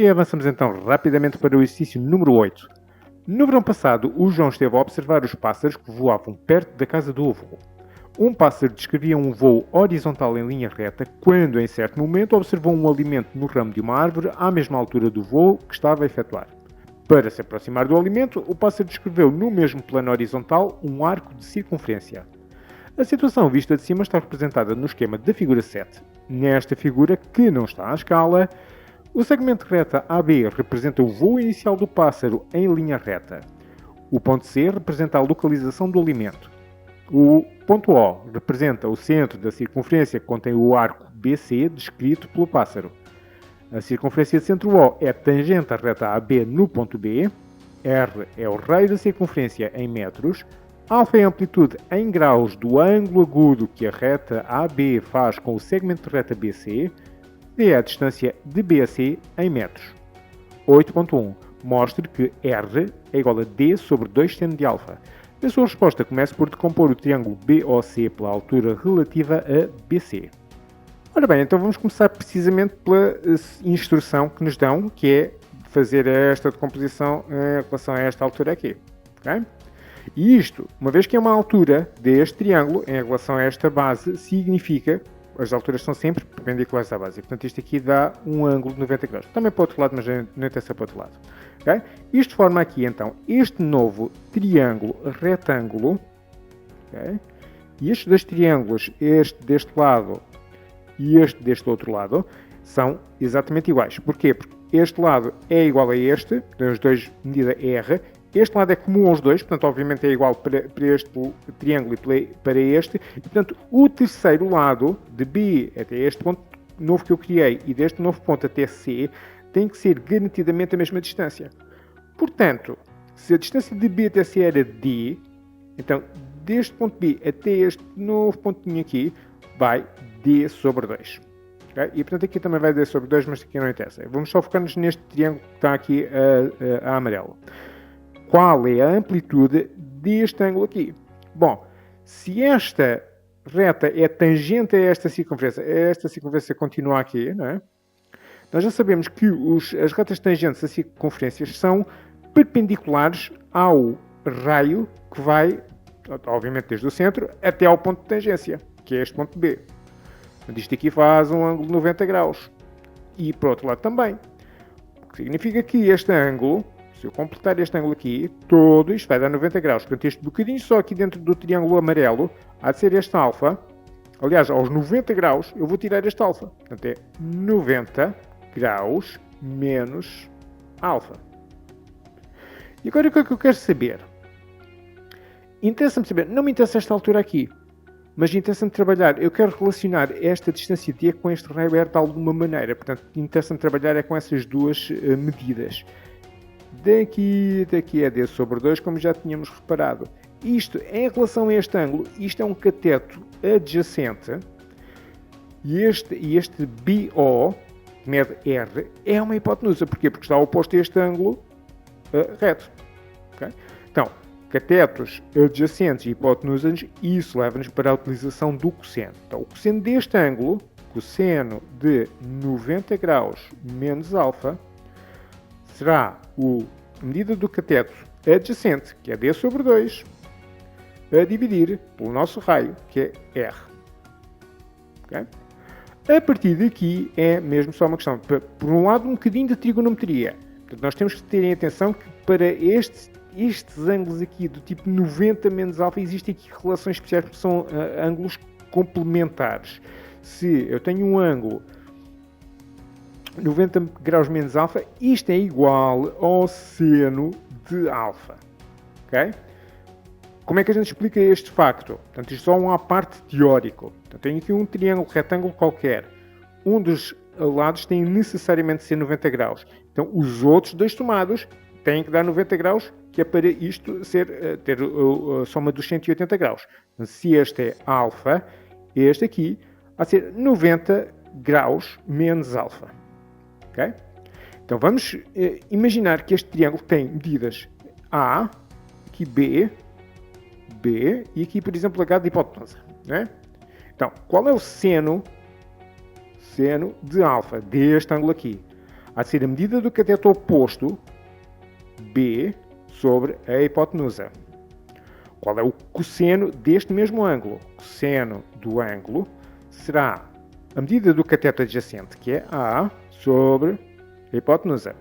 E avançamos então rapidamente para o exercício número 8. No verão passado, o João esteve a observar os pássaros que voavam perto da casa do avô. Um pássaro descrevia um voo horizontal em linha reta quando, em certo momento, observou um alimento no ramo de uma árvore à mesma altura do voo que estava a efetuar. Para se aproximar do alimento, o pássaro descreveu no mesmo plano horizontal um arco de circunferência. A situação vista de cima está representada no esquema da figura 7. Nesta figura, que não está à escala, o segmento reta AB representa o voo inicial do pássaro em linha reta. O ponto C representa a localização do alimento. O ponto O representa o centro da circunferência que contém o arco BC descrito pelo pássaro. A circunferência de centro O é tangente à reta AB no ponto B. R é o raio da circunferência em metros. Alfa é a amplitude em graus do ângulo agudo que a reta AB faz com o segmento de reta BC. D é a distância de B a C em metros. 8.1. Mostre que R é igual a D sobre 2 seno de alfa. A sua resposta começa por decompor o triângulo BOC pela altura relativa a BC. Ora bem, então vamos começar precisamente pela instrução que nos dão, que é fazer esta decomposição em relação a esta altura aqui. Okay? E isto, uma vez que é uma altura deste triângulo em relação a esta base, significa que as alturas são sempre perpendiculares à base. E, portanto, isto aqui dá um ângulo de 90 graus. Também para o outro lado, mas não interessa para o outro lado. Okay? Isto forma aqui, então, este novo triângulo retângulo. Okay? E estes dois triângulos, este deste lado e este deste outro lado, são exatamente iguais. Porquê? Porque este lado é igual a este, portanto, os dois medida R. Este lado é comum aos dois, portanto, obviamente é igual para este triângulo e para este. E, portanto, o terceiro lado, de B até este ponto novo que eu criei e deste novo ponto até C, tem que ser garantidamente a mesma distância. Portanto, se a distância de B até C era D, então, deste ponto B até este novo pontinho aqui, vai D sobre 2. Okay? E, portanto, aqui também vai D sobre 2, mas aqui não interessa. Vamos só focar-nos neste triângulo que está aqui a amarelo. Qual é a amplitude deste ângulo aqui? Bom, se esta reta é tangente a esta circunferência continua aqui, não é? Nós já sabemos que as retas tangentes a circunferências são perpendiculares ao raio que vai, obviamente, desde o centro até ao ponto de tangência, que é este ponto B. Isto aqui faz um ângulo de 90 graus. E, por outro lado, também. O que significa que este ângulo, se eu completar este ângulo aqui, todo isto vai dar 90 graus. Portanto, este bocadinho só aqui dentro do triângulo amarelo há de ser este alfa. Aliás, aos 90 graus eu vou tirar este alfa. Portanto, é 90 graus menos alfa. E agora o que é que eu quero saber? Interessa-me saber, não me interessa esta altura aqui, mas interessa-me trabalhar, eu quero relacionar esta distância D com este raio R de alguma maneira. Portanto, interessa-me trabalhar é com essas duas medidas. Daqui é D sobre 2, como já tínhamos reparado. Isto, em relação a este ângulo, isto é um cateto adjacente. E este BO, que mede R, é uma hipotenusa. Porquê? Porque está oposto a este ângulo reto. Okay? Então, catetos adjacentes e hipotenusas, isso leva-nos para a utilização do cosseno. Então, o cosseno deste ângulo, cosseno de 90 graus menos alfa, será a medida do cateto adjacente, que é D sobre 2, a dividir pelo nosso raio, que é R. Okay? A partir daqui é mesmo só uma questão, por um lado, um bocadinho de trigonometria. Portanto, nós temos que ter em atenção que para estes ângulos aqui do tipo 90 menos alfa, existem aqui relações especiais porque são ângulos complementares. Se eu tenho um ângulo 90 graus menos alfa, isto é igual ao seno de alfa. Okay? Como é que a gente explica este facto? Portanto, isto só é uma parte teórico. Portanto, tenho aqui um triângulo retângulo qualquer. Um dos lados tem necessariamente de ser 90 graus. Então, os outros dois tomados têm que dar 90 graus, que é para isto ter a soma dos 180 graus. Então, se este é alfa, este aqui vai ser 90 graus menos alfa. Okay? Então vamos imaginar que este triângulo tem medidas A, aqui B e aqui, por exemplo, H de hipotenusa. Né? Então, qual é o seno de alfa deste ângulo aqui? há de ser a medida do cateto oposto, B, sobre a hipotenusa. Qual é o cosseno deste mesmo ângulo? O cosseno do ângulo será a medida do cateto adjacente, que é A, sobre a hipotenusa.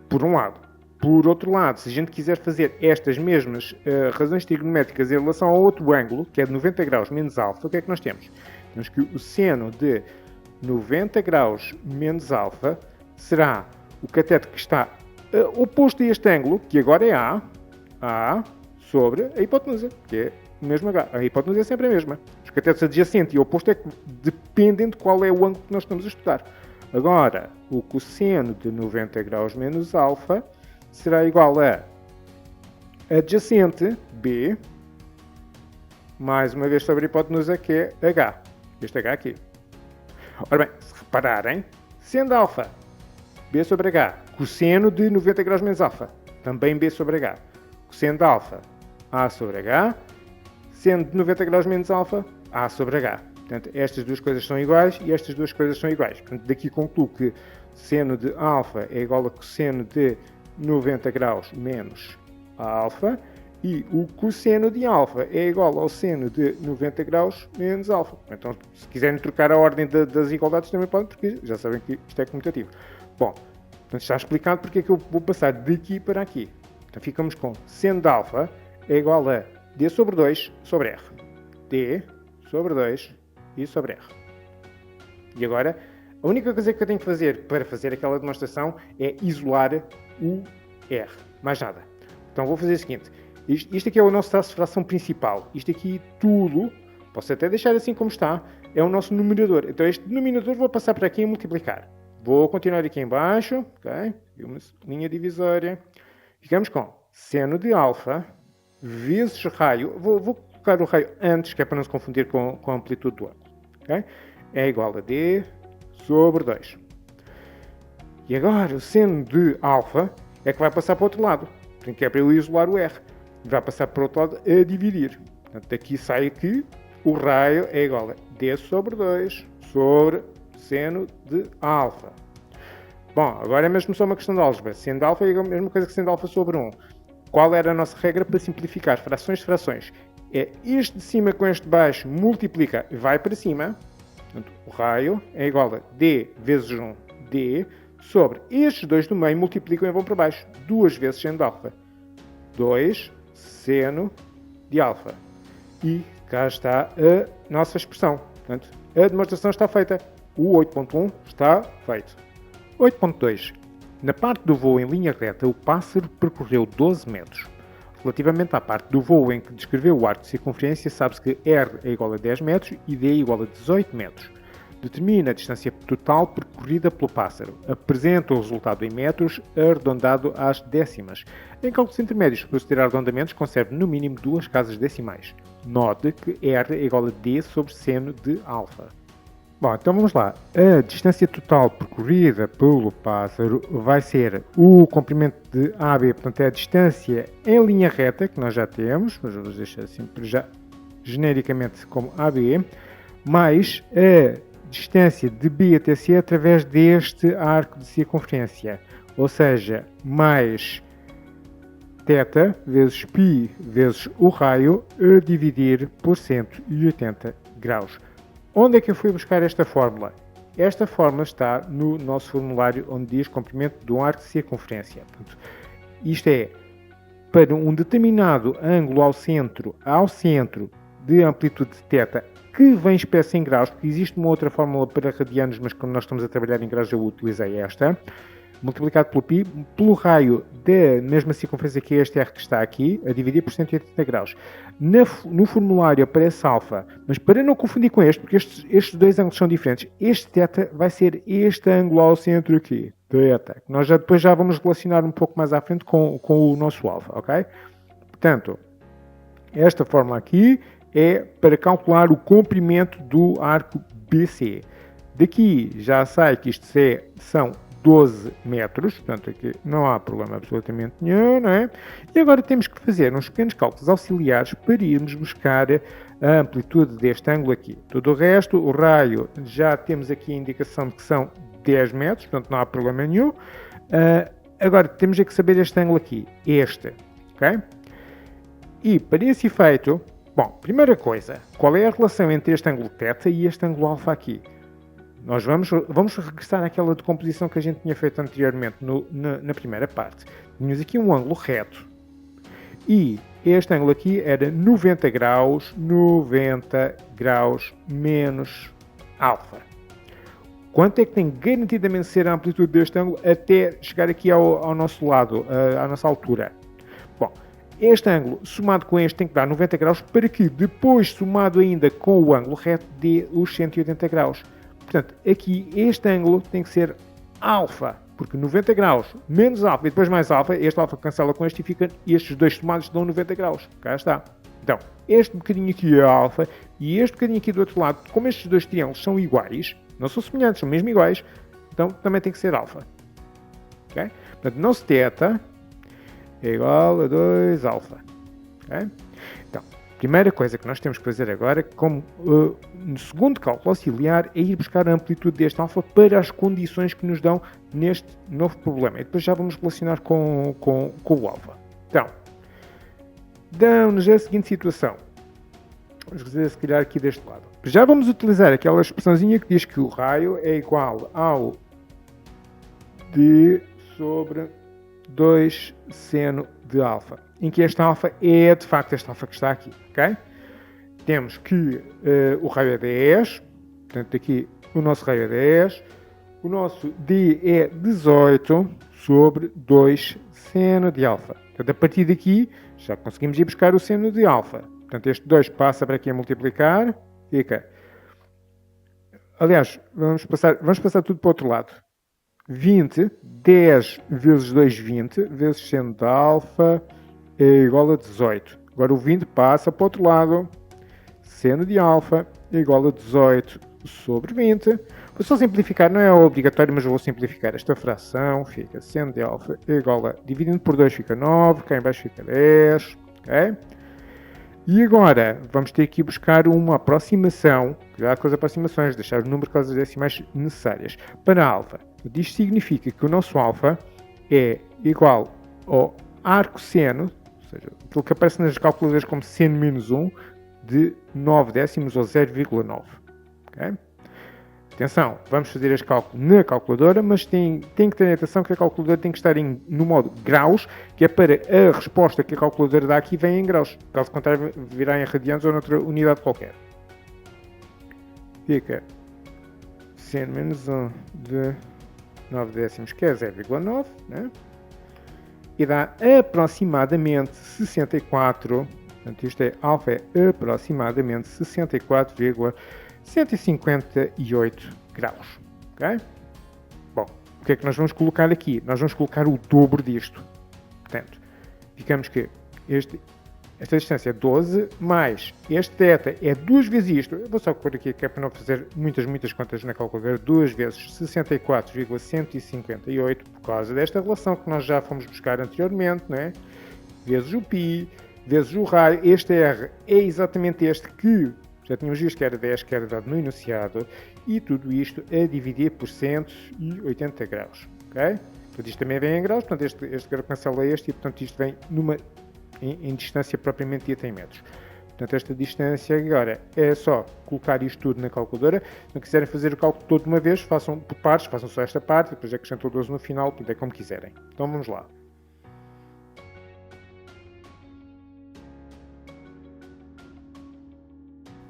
Por um lado. Por outro lado, se a gente quiser fazer estas mesmas razões trigonométricas em relação ao outro ângulo, que é de 90 graus menos alfa, o que é que nós temos? Temos que o seno de 90 graus menos alfa será o cateto que está oposto a este ângulo, que agora é A sobre a hipotenusa, que é o mesmo H. A hipotenusa é sempre a mesma. Os catetos adjacente e oposto é que dependem de qual é o ângulo que nós estamos a estudar. Agora, o cosseno de 90 graus menos alfa será igual a adjacente, B, mais uma vez sobre a hipotenusa, que é H. Este H aqui. Ora bem, se repararem, sendo alfa, B sobre H, cosseno de 90 graus menos alfa, também B sobre H. Cosseno de alfa, A sobre H, sendo de 90 graus menos alfa, A sobre H. Portanto, estas duas coisas são iguais e estas duas coisas são iguais. Portanto, daqui concluo que seno de alfa é igual a cosseno de 90 graus menos alfa e o cosseno de alfa é igual ao seno de 90 graus menos alfa. Então, se quiserem trocar a ordem das igualdades, também podem, porque já sabem que isto é comutativo. Bom, portanto, está explicado porque é que eu vou passar daqui para aqui. Então, ficamos com seno de alfa é igual a D sobre 2 sobre R. D sobre 2 e sobre R. E agora, a única coisa que eu tenho que fazer para fazer aquela demonstração é isolar o R. Mais nada. Então vou fazer o seguinte. Isto aqui é o nosso traço de fração principal. Isto aqui tudo, posso até deixar assim como está, é o nosso numerador. Então este denominador vou passar para aqui e multiplicar. Vou continuar aqui em baixo. Okay? Uma linha divisória. Ficamos com seno de alfa vezes raio. Vou colocar o raio antes, que é para não se confundir com a amplitude do ângulo. Okay? É igual a D sobre 2. E agora o seno de alfa é que vai passar para o outro lado. Portanto, que é para eu isolar o R. Vai passar para o outro lado a dividir. Portanto, daqui sai que o raio é igual a D sobre 2 sobre seno de alfa. Bom, agora é mesmo só uma questão de álgebra. Seno de alfa é a mesma coisa que seno de alfa sobre 1. Qual era a nossa regra para simplificar frações de frações? É este de cima com este de baixo, multiplica e vai para cima. Portanto, o raio é igual a D vezes 1, D, sobre estes dois do meio, multiplicam e vão para baixo. 2 vezes seno de alfa. 2 seno de alfa. E cá está a nossa expressão. Portanto, a demonstração está feita. O 8.1 está feito. 8.2. Na parte do voo em linha reta, o pássaro percorreu 12 metros. Relativamente à parte do voo em que descreveu o arco de circunferência, sabe-se que R é igual a 10 metros e D é igual a 18 metros. Determina a distância total percorrida pelo pássaro. Apresenta o resultado em metros, arredondado às décimas. Em cálculos intermédios, para proceder a arredondamentos, conserve no mínimo 2 casas decimais. Note que R é igual a D sobre seno de alfa. Bom, então vamos lá. A distância total percorrida pelo pássaro vai ser o comprimento de AB, portanto é a distância em linha reta, que nós já temos, mas vamos deixar assim já genericamente como AB, mais a distância de B até C através deste arco de circunferência, ou seja, mais θ vezes π vezes o raio a dividir por 180 graus. Onde é que eu fui buscar esta fórmula? Esta fórmula está no nosso formulário onde diz comprimento de um arco de circunferência. Portanto, isto é, para um determinado ângulo ao centro de amplitude θ que vem expressa em graus, porque existe uma outra fórmula para radianos, mas quando nós estamos a trabalhar em graus eu utilizei esta, multiplicado pelo π, pelo raio da mesma circunferência que é este R que está aqui, a dividir por 180 graus. No formulário aparece alfa, mas para não confundir com este, porque estes dois ângulos são diferentes, este θ vai ser este ângulo ao centro aqui, θ, que nós depois já vamos relacionar um pouco mais à frente com o nosso alfa, ok? Portanto, esta fórmula aqui é para calcular o comprimento do arco BC. Daqui já sai que isto são 12 metros, portanto aqui não há problema absolutamente nenhum, não é? E agora temos que fazer uns pequenos cálculos auxiliares para irmos buscar a amplitude deste ângulo aqui. Todo o resto, o raio, já temos aqui a indicação de que são 10 metros, portanto não há problema nenhum. Agora, temos é que saber este ângulo aqui, este, ok? E para esse efeito, bom, primeira coisa, qual é a relação entre este ângulo θ e este ângulo alfa aqui? Nós vamos regressar àquela decomposição que a gente tinha feito anteriormente na primeira parte. Tínhamos aqui um ângulo reto e este ângulo aqui era 90 graus menos alfa. Quanto é que tem garantidamente ser a amplitude deste ângulo até chegar aqui ao nosso lado, à nossa altura? Bom, este ângulo somado com este tem que dar 90 graus para que depois, somado ainda com o ângulo reto, dê os 180 graus. Portanto, aqui este ângulo tem que ser alfa, porque 90 graus menos alfa e depois mais alfa, este alfa cancela com este e fica, estes dois somados dão 90 graus. Cá está. Então, este bocadinho aqui é alfa e este bocadinho aqui do outro lado, como estes dois triângulos são iguais, não são semelhantes, são mesmo iguais, então também tem que ser alfa. Okay? Portanto, nosso θ é igual a 2 alfa. Okay? Então, primeira coisa que nós temos que fazer agora, como no segundo cálculo auxiliar, é ir buscar a amplitude deste alfa para as condições que nos dão neste novo problema. E depois já vamos relacionar com o alfa. Então, dão-nos a seguinte situação. Vamos fazer se calhar aqui deste lado. Já vamos utilizar aquela expressãozinha que diz que o raio é igual ao d sobre 2 seno de alfa, em que este alfa é de facto este alfa que está aqui, ok? Temos que o raio é 10, portanto aqui o nosso raio é 10, o nosso d é 18 sobre 2 seno de alfa. Portanto, a partir daqui já conseguimos ir buscar o seno de alfa. Portanto, este 2 passa para aqui a multiplicar, fica. Aliás, vamos passar tudo para o outro lado. 20, 10 vezes 2, 20, vezes seno de alfa é igual a 18. Agora o 20 passa para o outro lado. Seno de alfa é igual a 18 sobre 20. Vou só simplificar, não é obrigatório, mas eu vou simplificar esta fração. Fica seno de alfa é igual a, dividindo por 2 fica 9, cá em baixo fica 10. Ok? E agora vamos ter que ir buscar uma aproximação, cuidado com as aproximações, deixar o número com as decimais necessárias. Para alfa, isto significa que o nosso alfa é igual ao arco seno, ou seja, aquilo que aparece nas calculadoras como seno menos 1, de 9 décimos ou 0,9. Okay? Atenção, vamos fazer este cálculo na calculadora, mas tem que ter atenção que a calculadora tem que estar no modo graus, que é para a resposta que a calculadora dá aqui vem em graus. Caso contrário, virá em radianos ou noutra unidade qualquer. Fica seno menos 1 de 9 décimos, que é 0,9, né? E dá aproximadamente 64, portanto isto é alfa é aproximadamente 64,158 graus. Okay? Bom, o que é que nós vamos colocar aqui? Nós vamos colocar o dobro disto. Portanto, ficamos que esta distância é 12, mais este θ é 2 vezes isto. Eu vou só pôr aqui que é para não fazer muitas contas na calculadora. 2 vezes 64,158 por causa desta relação que nós já fomos buscar anteriormente, não é? Vezes o π, vezes o raio. Este R é exatamente este que já tínhamos visto que era 10, que era dado no enunciado, e tudo isto a dividir por 180 graus. Ok? Portanto, isto também vem em graus, portanto, este grau cancela este, e portanto isto vem em distância propriamente dita em metros. Portanto, esta distância agora é só colocar isto tudo na calculadora. Se não quiserem fazer o cálculo todo de uma vez, façam por partes, façam só esta parte, depois acrescentam o 12 no final, tudo é como quiserem. Então vamos lá.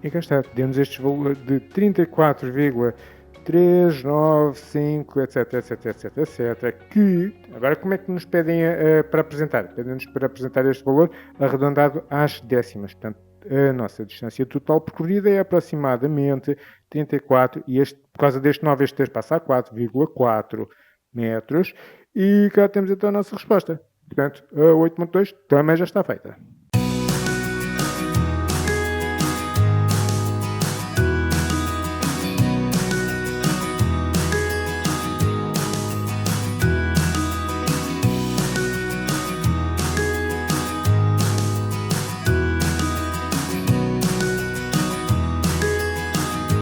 E cá está, demos estes valores de 34,395, etc, que, agora como é que nos pedem para apresentar? Pedem-nos para apresentar este valor arredondado às décimas. Portanto, a nossa distância total percorrida é aproximadamente 34, e por causa deste 9, este 3 passa a 4,4 metros, e cá temos então a nossa resposta. Portanto, a 8.2 também já está feita.